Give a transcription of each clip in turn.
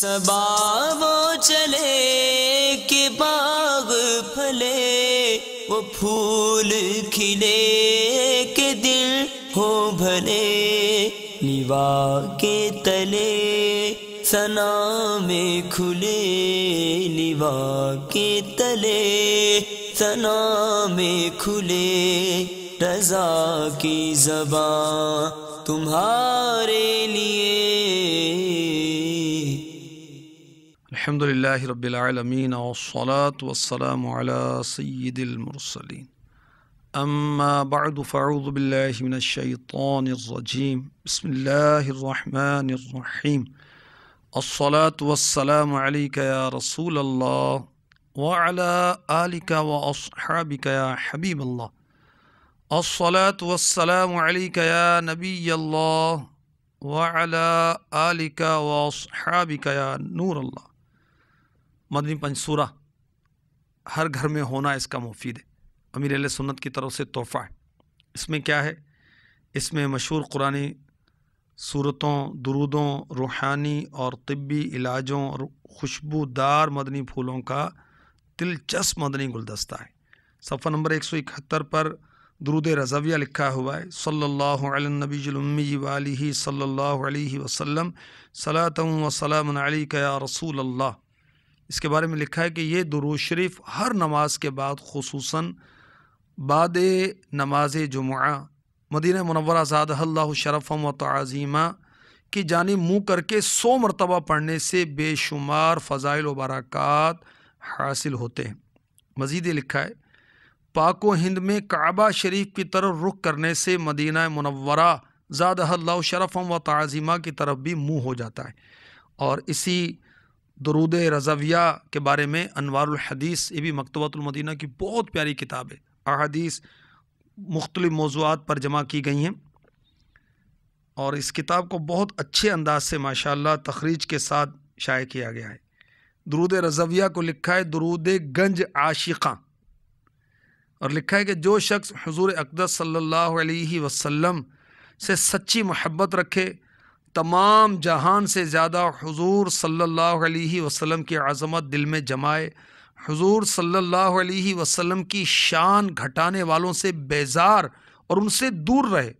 صبا وہ چلے کہ باغ پھلے، وہ پھول کھلے کہ دل ہو بھلے، لیوا کے تلے ثنا میں کھلے، لیوا کے تلے ثنا میں کھلے، رضا کی زبان تمہارے لیے۔ الحمدللہ رب العالمین والصلاة والسلام علی سید المرسلین، اما بعد فاعوذ باللہ من الشیطان الرجیم، بسم اللہ الرحمن الرحیم، الصلاة والسلام علیک یا رسول اللہ وعلی آلک واصحابک یا حبیب اللہ، الصلاة والسلام علیک یا نبی اللہ وعلی آلک واصحابک یا نور اللہ۔ مدنی پنج سورہ ہر گھر میں ہونا اس کا مفید ہے، امیر اہل سنت کی طرف سے تحفہ ہے۔ اس میں کیا ہے؟ اس میں مشہور قرآنی سورتوں، درودوں، روحانی اور طبی علاجوں اور خوشبودار مدنی پھولوں کا دلچسپ مدنی گلدستہ ہے۔ صفحہ نمبر 171 پر درود رضویہ لکھا ہوا ہے، صلی اللہ علی النبی الامی وآلہ صلی اللہ علیہ وسلم صلاۃ و سلام علیک یا رسول اللہ۔ اس کے بارے میں لکھا ہے کہ یہ درود شریف ہر نماز کے بعد، خصوصاً بعد نماز جمعہ، مدینہ منورہ زادہ اللہ شرفا و تعظیما کی جانب منہ کر کے 100 مرتبہ پڑھنے سے بے شمار فضائل و برکات حاصل ہوتے ہیں۔ مزید یہ لکھا ہے، پاک و ہند میں کعبہ شریف کی طرف رخ کرنے سے مدینہ منورہ زادہ اللہ شرفا و تعظیما کی طرف بھی منہ ہو جاتا ہے۔ اور اسی درود رضویہ کے بارے میں انوار الحدیث، یہ بھی مکتبۃ المدینہ کی بہت پیاری کتاب ہے، احادیث مختلف موضوعات پر جمع کی گئی ہیں، اور اس کتاب کو بہت اچھے انداز سے ماشاءاللہ تخریج کے ساتھ شائع کیا گیا ہے۔ درود رضویہ کو لکھا ہے درود گنج عاشقاں، اور لکھا ہے کہ جو شخص حضور اقدس صلی اللہ علیہ وسلم سے سچی محبت رکھے، تمام جہان سے زیادہ حضور صلی اللہ علیہ وسلم کی عظمت دل میں جمائے، حضور صلی اللہ علیہ وسلم کی شان گھٹانے والوں سے بیزار اور ان سے دور رہے،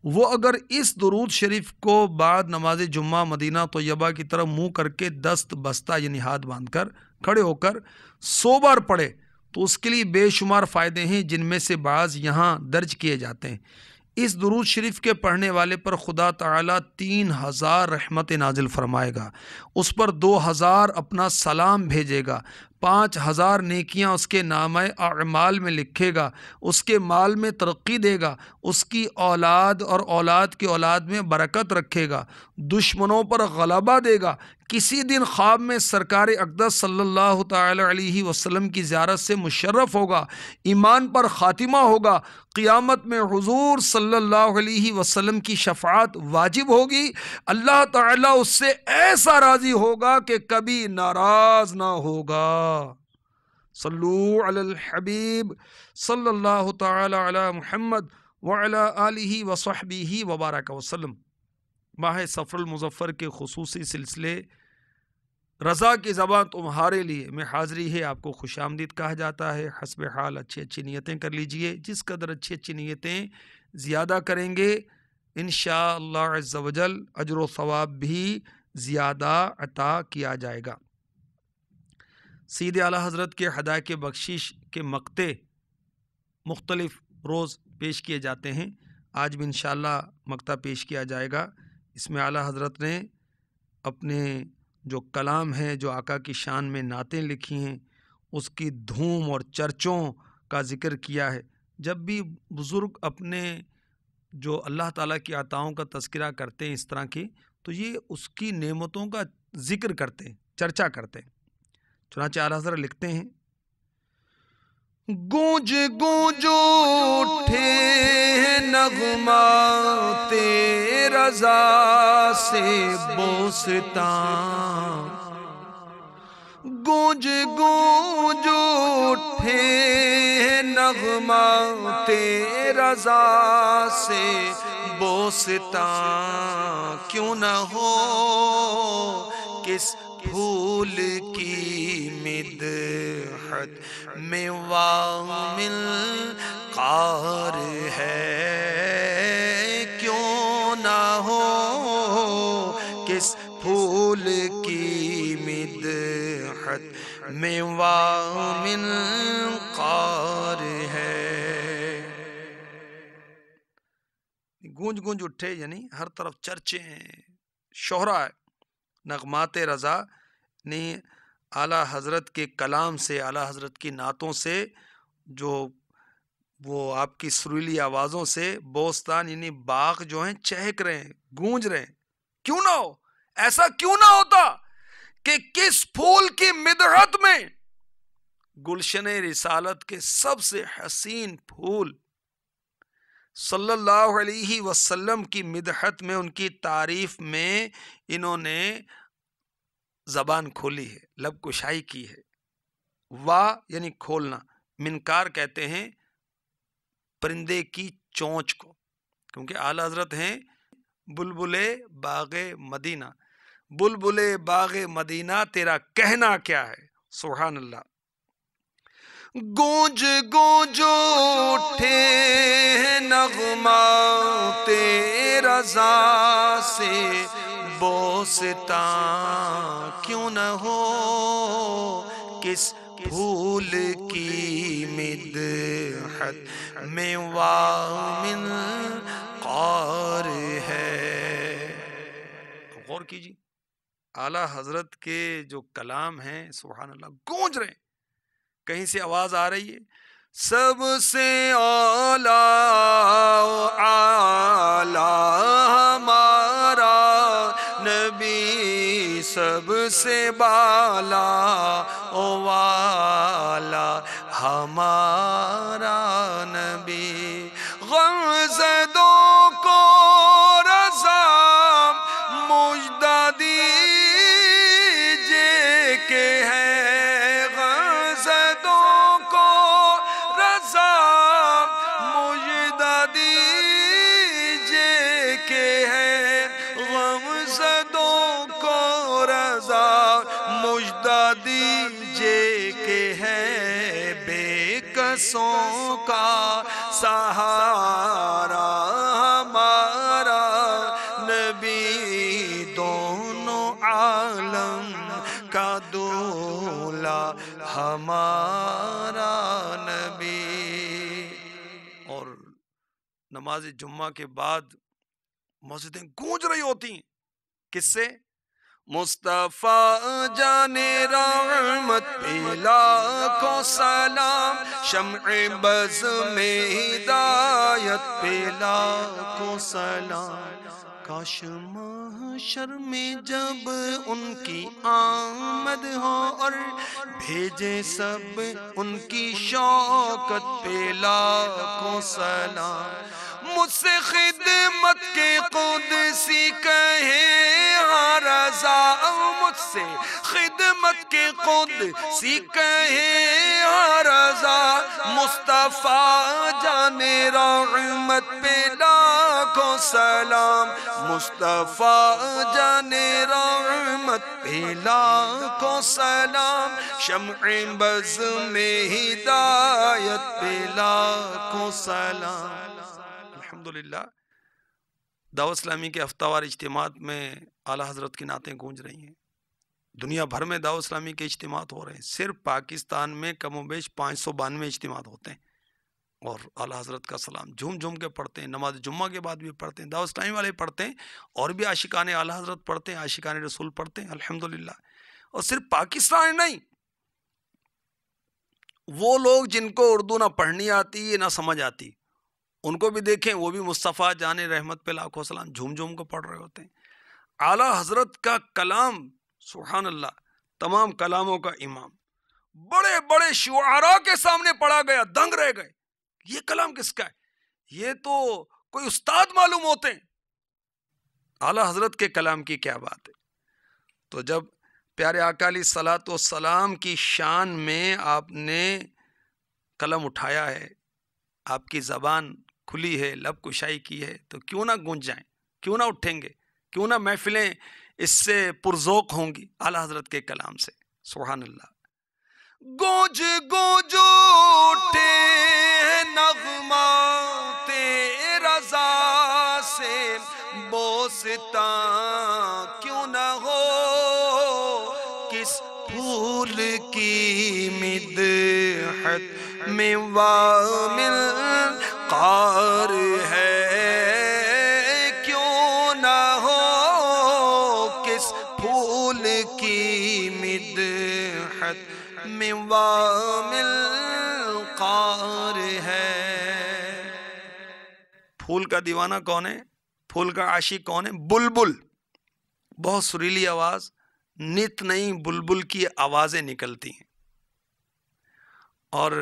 وہ اگر اس درود شریف کو بعد نماز جمعہ مدینہ طیبہ کی طرف منہ کر کے دست بستہ یعنی ہاتھ باندھ کر کھڑے ہو کر 100 بار پڑھے تو اس کے لیے بے شمار فائدے ہیں، جن میں سے بعض یہاں درج کیے جاتے ہیں۔ اس درود شریف کے پڑھنے والے پر خدا تعالیٰ 3000 رحمت نازل فرمائے گا، اس پر 2000 اپنا سلام بھیجے گا، 5000 نیکیاں اس کے نامہ اعمال میں لکھے گا، اس کے مال میں ترقی دے گا، اس کی اولاد اور اولاد کی اولاد میں برکت رکھے گا، دشمنوں پر غلبہ دے گا، کسی دن خواب میں سرکار اقدس صلی اللہ تعالی علیہ وسلم کی زیارت سے مشرف ہوگا، ایمان پر خاتمہ ہوگا، قیامت میں حضور صلی اللہ علیہ وسلم کی شفاعت واجب ہوگی، اللہ تعالیٰ اس سے ایسا راضی ہوگا کہ کبھی ناراض نہ ہوگا۔ صلو علی الحبیب صلی اللہ تعالی علی محمد وعلی آلہ وصحبہ وبارک وسلم۔ ماہ سفر المظفر کے خصوصی سلسلے رضا کی زبان تمہارے لیے میں حاضری ہے، آپ کو خوش آمدید کہا جاتا ہے۔ حسب حال اچھی نیتیں کر لیجئے، جس قدر اچھی نیتیں زیادہ کریں گے انشاءاللہ عز و جل اجر و ثواب بھی زیادہ عطا کیا جائے گا۔ سید اعلیٰ حضرت کے ہدایت بخشش کے مقطع مختلف روز پیش کیے جاتے ہیں، آج بھی انشاءاللہ مقطع پیش کیا جائے گا۔ اس میں اعلیٰ حضرت نے اپنے جو کلام ہے، جو آقا کی شان میں نعتیں لکھی ہیں، اس کی دھوم اور چرچوں کا ذکر کیا ہے۔ جب بھی بزرگ اپنے جو اللہ تعالیٰ کی عطاؤں کا تذکرہ کرتے ہیں اس طرح کی، تو یہ اس کی نعمتوں کا ذکر کرتے ہیں، چرچا کرتے ہیں۔ چنانچہ اعلیٰ حضرت لکھتے ہیں، گونج گونج اٹھے نغمات رضا سے بوستان، گونج گونج اٹھے نغمات رضا سے بوستان، کیوں نہ ہو کس پھول کی مدحت میں وامل قار ہے، کیوں نہ ہو کس پھول کی مدحت میں وامل قار ہے۔ گونج گونج اٹھے، یعنی ہر طرف چرچے ہیں، شہرہ ہے۔ نغمات رضا نے اعلیٰ حضرت کے کلام سے، اعلیٰ حضرت کی نعتوں سے، جو وہ آپ کی سریلی آوازوں سے بوستان یعنی باغ جو ہیں چہک رہے ہیں، گونج رہے ہیں۔ کیوں نہ ہو، ایسا کیوں نہ ہوتا کہ کس پھول کی مدحت میں گلشن رسالت کے سب سے حسین پھول صلی اللہ علیہ وسلم کی مدحت میں، ان کی تعریف میں انہوں نے زبان کھولی ہے، لب کشائی کی ہے۔ وا یعنی کھولنا، منکار کہتے ہیں پرندے کی چونچ کو، کیونکہ اعلیٰ حضرت ہیں بلبل باغ مدینہ۔ بلبل باغ مدینہ تیرا کہنا کیا ہے، سبحان اللہ۔ گونج گونج اٹھے نغمات رضا سے بوستان، کیوں نہ ہو کس پھول کی مدحت میں وامل قار ہے۔ غور کیجیے، اعلیٰ حضرت کے جو کلام ہیں سبحان اللہ گونج رہے ہیں۔ کہیں سے آواز آ رہی ہے، سب سے اعلیٰ ہمارا نبی، سب سے بالا والا ہمارا نبی، غمزدوں کو رضا مجدہ دیجے کہ ہے، بےکسوں کا سہارا ہمارا نبی، دونوں عالم کا دولا ہمارا نبی۔ اور نماز جمعہ کے بعد مسجدیں گونج رہی ہوتی ہیں، کس سے؟ مصطفیٰ جان رحمت پہ لاکھوں سلام، شمع بز میں ہدایت پہ لاکھوں سلام، کاش محشر میں جب ان کی آمد ہو اور بھیجے سب ان کی شوکت پہ لاکھوں سلام، مجھ سے خدمت کے قدسی کہے رضا، مجھ سے خدمت کے قدسی کہے رضا، مصطفیٰ جان رحمت پہ لاکھوں سلام، مصطفیٰ جان رحمت پہ لاکھوں سلام، شمع بز میں ہدایت پہ لاکھوں سلام۔ الحمدللہ دعوت اسلامی کے ہفتہ وار اجتماعات میں اعلیٰ حضرت کی نعتیں گونج رہی ہیں۔ دنیا بھر میں دعوت اسلامی کے اجتماعات ہو رہے ہیں، صرف پاکستان میں کم و بیش 592 اجتماعات ہوتے ہیں، اور اعلیٰ حضرت کا سلام جھوم جھوم کے پڑھتے ہیں۔ نماز جمعہ کے بعد بھی پڑھتے ہیں، دعوت اسلامی والے پڑھتے ہیں، اور بھی عاشقان اعلیٰ حضرت پڑھتے ہیں، عاشقان رسول پڑھتے ہیں الحمدللہ۔ اور صرف پاکستان نہیں، وہ لوگ جن کو اردو نہ پڑھنی آتی ہے نہ سمجھ آتی، ان کو بھی دیکھیں، وہ بھی مصطفیٰ جان رحمت پہ لاکھوں سلام جھوم جھوم کو پڑھ رہے ہوتے ہیں۔ اعلیٰ حضرت کا کلام سبحان اللہ تمام کلاموں کا امام، بڑے بڑے شعراء کے سامنے پڑھا گیا، دنگ رہ گئے، یہ کلام کس کا ہے؟ یہ تو کوئی استاد معلوم ہوتے ہیں، اعلیٰ حضرت کے کلام کی کیا بات ہے۔ تو جب پیارے آقا علیہ الصلوۃ والسلام کی شان میں آپ نے قلم اٹھایا ہے، آپ کی زبان کھلی ہے، لب کشائی کی ہے، تو کیوں نہ گونج جائیں، کیوں نہ اٹھیں گے، کیوں نہ محفلیں اس سے پرذوق ہوں گی اعلیٰ حضرت کے کلام سے. سبحان اللہ. گونج گونج اٹھے نغمات رضا سے، بوستان کیوں نہ ہو کس پھول کی مدحت میں وامل قار ہے، کیوں نہ ہو کس پھول کی مدحت میں وامل قار ہے. پھول کا دیوانہ کون ہے؟ پھول کا عاشق کون ہے؟ بلبل. بہت سریلی آواز، نت نئی بلبل کی آوازیں نکلتی ہیں. اور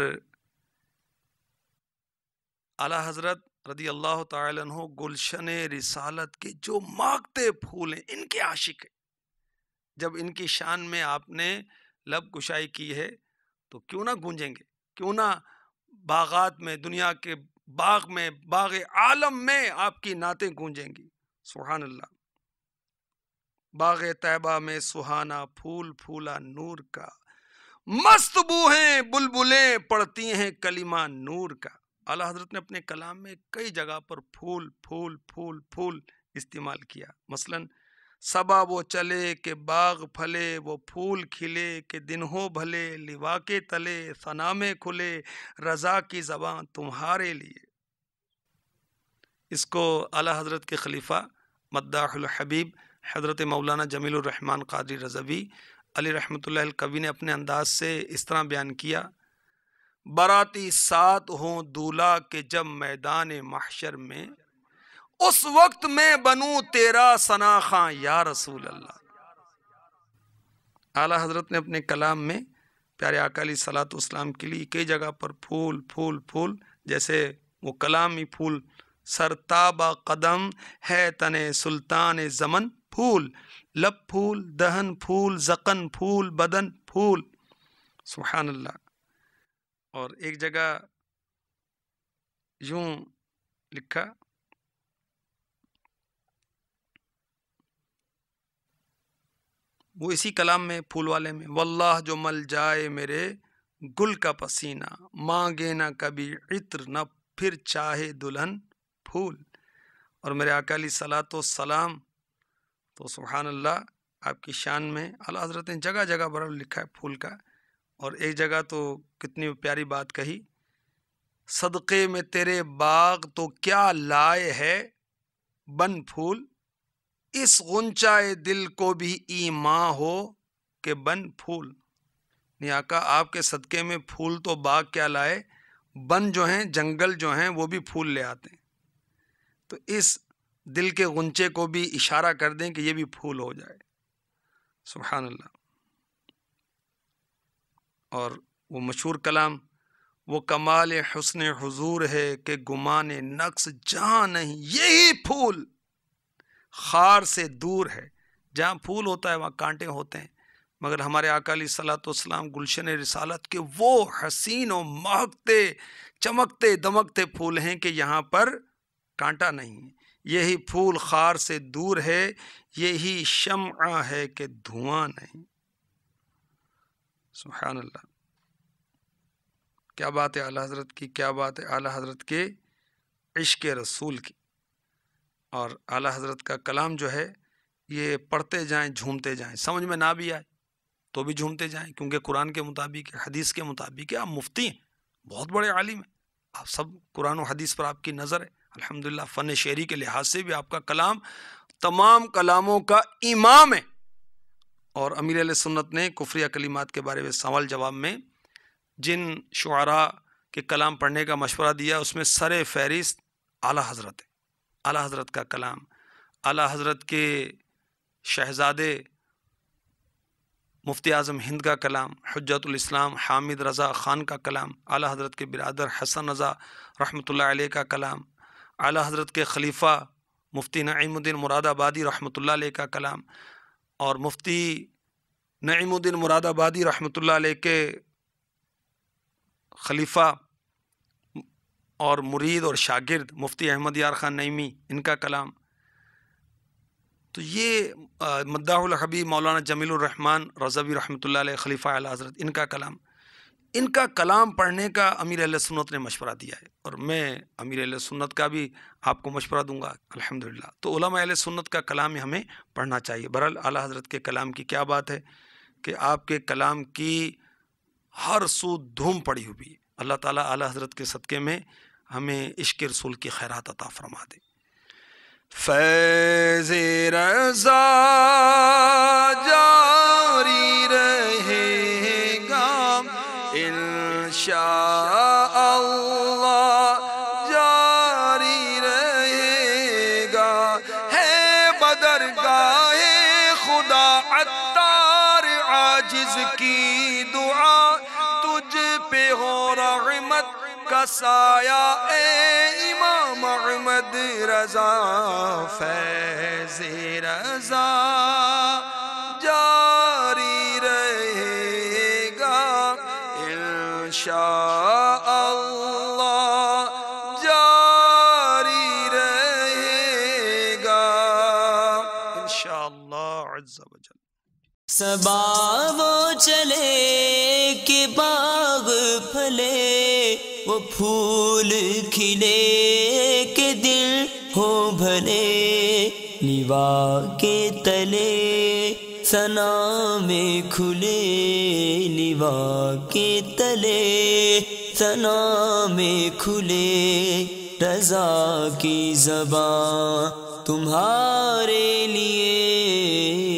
اعلیٰ حضرت رضی اللہ تعالی عنہ گلشن رسالت کے جو ماغتے پھول ہیں ان کے عاشق ہیں. جب ان کی شان میں آپ نے لب کشائی کی ہے تو کیوں نہ گونجیں گے، کیوں نہ باغات میں، دنیا کے باغ میں، باغ عالم میں آپ کی نعتیں گونجیں گی. سبحان اللہ. باغ طیبہ میں سہانا پھول پھولا نور کا، مست بو ہیں بلبلیں پڑھتی ہیں کلمہ نور کا. اعلیٰ حضرت نے اپنے کلام میں کئی جگہ پر پھول پھول پھول پھول استعمال کیا. مثلاً صبا وہ چلے کہ باغ پھلے، وہ پھول کھلے کہ دن ہو بھلے، لوا کے تلے ثنا میں کھلے، رضا کی زباں تمہارے لیے. اس کو اعلیٰ حضرت کے خلیفہ مداح الحبیب حضرت مولانا جمیل الرحمن قادری رضوی علی رحمۃ اللہ القوی نے اپنے انداز سے اس طرح بیان کیا: براتی سات ہوں دولہا کہ جب میدان محشر میں، اس وقت میں بنوں تیرا ثنا خواں یا رسول اللہ. اعلیٰ حضرت نے اپنے کلام میں پیارے آقا علیہ الصلوۃ والسلام کے لیے کئی جگہ پر پھول پھول پھول، جیسے وہ کلام ہی پھول: سرتابہ قدم ہے تن سلطان زمن پھول، لب پھول دہن پھول زقن پھول بدن پھول. سبحان اللہ. اور ایک جگہ یوں لکھا: وہ اسی کلام میں پھول والے میں: واللہ جو مل جائے میرے گل کا پسینہ، مانگے نہ کبھی عطر نہ پھر چاہے دلہن پھول. اور میرے آقا علیہ الصلوۃ والسلام تو سبحان اللہ آپ کی شان میں اعلیٰ حضرت نے جگہ جگہ بڑا لکھا ہے پھول کا. اور ایک جگہ تو کتنی پیاری بات کہی: صدقے میں تیرے باغ تو کیا لائے ہے بن پھول، اس غنچائے دل کو بھی ایماں ہو کہ بن پھول. نہیں آقا آپ کے صدقے میں پھول تو باغ کیا لائے، بن جو ہیں جنگل جو ہیں وہ بھی پھول لے آتے ہیں. تو اس دل کے غنچے کو بھی اشارہ کر دیں کہ یہ بھی پھول ہو جائے. سبحان اللہ. اور وہ مشہور کلام: وہ کمال حسن حضور ہے کہ گمان نقص جہاں نہیں، یہی پھول خار سے دور ہے. جہاں پھول ہوتا ہے وہاں کانٹے ہوتے ہیں، مگر ہمارے آقا علیہ الصلوۃ والسلام گلشن رسالت کے وہ حسین و مہکتے چمکتے دمکتے پھول ہیں کہ یہاں پر کانٹا نہیں ہے. یہی پھول خار سے دور ہے، یہی شمع ہے کہ دھواں نہیں. سبحان اللہ. کیا بات ہے اعلیٰ حضرت کی، کیا بات ہے اعلیٰ حضرت کے عشق رسول کی. اور اعلیٰ حضرت کا کلام جو ہے یہ پڑھتے جائیں جھومتے جائیں، سمجھ میں نہ بھی آئے تو بھی جھومتے جائیں، کیونکہ قرآن کے مطابق حدیث کے مطابق آپ مفتی ہیں، بہت بڑے عالم ہیں آپ، سب قرآن و حدیث پر آپ کی نظر ہے. الحمدللہ فن شعری کے لحاظ سے بھی آپ کا کلام تمام کلاموں کا امام ہے. اور امیر اہل سنت نے کفریہ کلمات کے بارے میں سوال جواب میں جن شعراء کے کلام پڑھنے کا مشورہ دیا اس میں سر فہرست اعلیٰ حضرت ہے. اعلیٰ حضرت کا کلام، اعلیٰ حضرت کے شہزادے مفتی اعظم ہند کا کلام، حجت الاسلام حامد رضا خان کا کلام، اعلیٰ حضرت کے برادر حسن رضا رحمۃ اللہ علیہ کا کلام، اعلیٰ حضرت کے خلیفہ مفتی نعیم الدین مراد آبادی رحمۃ اللہ علیہ کا کلام، اور مفتی نعیم الدین مراد آبادی رحمۃ اللہ علیہ کے خلیفہ اور مرید اور شاگرد مفتی احمد یار خان نعیمی ان کا کلام، تو یہ مداح الحبیب مولانا جمیل الرحمن رضوی رحمۃ اللہ علیہ خلیفہ اعلی حضرت، ان کا کلام پڑھنے کا امیر اہل سنت نے مشورہ دیا ہے، اور میں امیر اہل سنت کا بھی آپ کو مشورہ دوں گا الحمدللہ۔ تو علماء اہل سنت کا کلام ہمیں پڑھنا چاہیے۔ بہرحال اعلی حضرت کے کلام کی کیا بات ہے کہ آپ کے کلام کی ہر سو دھوم پڑی ہوئی ہے۔ اللہ تعالیٰ اعلی حضرت کے صدقے میں ہمیں عشق رسول کی خیرات عطا فرما دے۔ فیض رضا جاری رہے گا انشاء اللہ، جاری رہے گا، ہے بدرگاہ خدا عطار عاجز کی دعا، تجھ پہ ہو رحمت کا سایہ اے امام احمد رضا، فیض رضا جاری رہے گا انشاء اللہ، جاری رہے گا انشاء اللہ عز و جل۔ صبا وہ چلے کہ باغ پھلے، وہ پھول کھلے کہ دل ہو بھلے، لیوا کے تلے ثنا میں کھلے، لیوا کے تلے ثنا میں کھلے، رضا کی زبان تمہارے لیے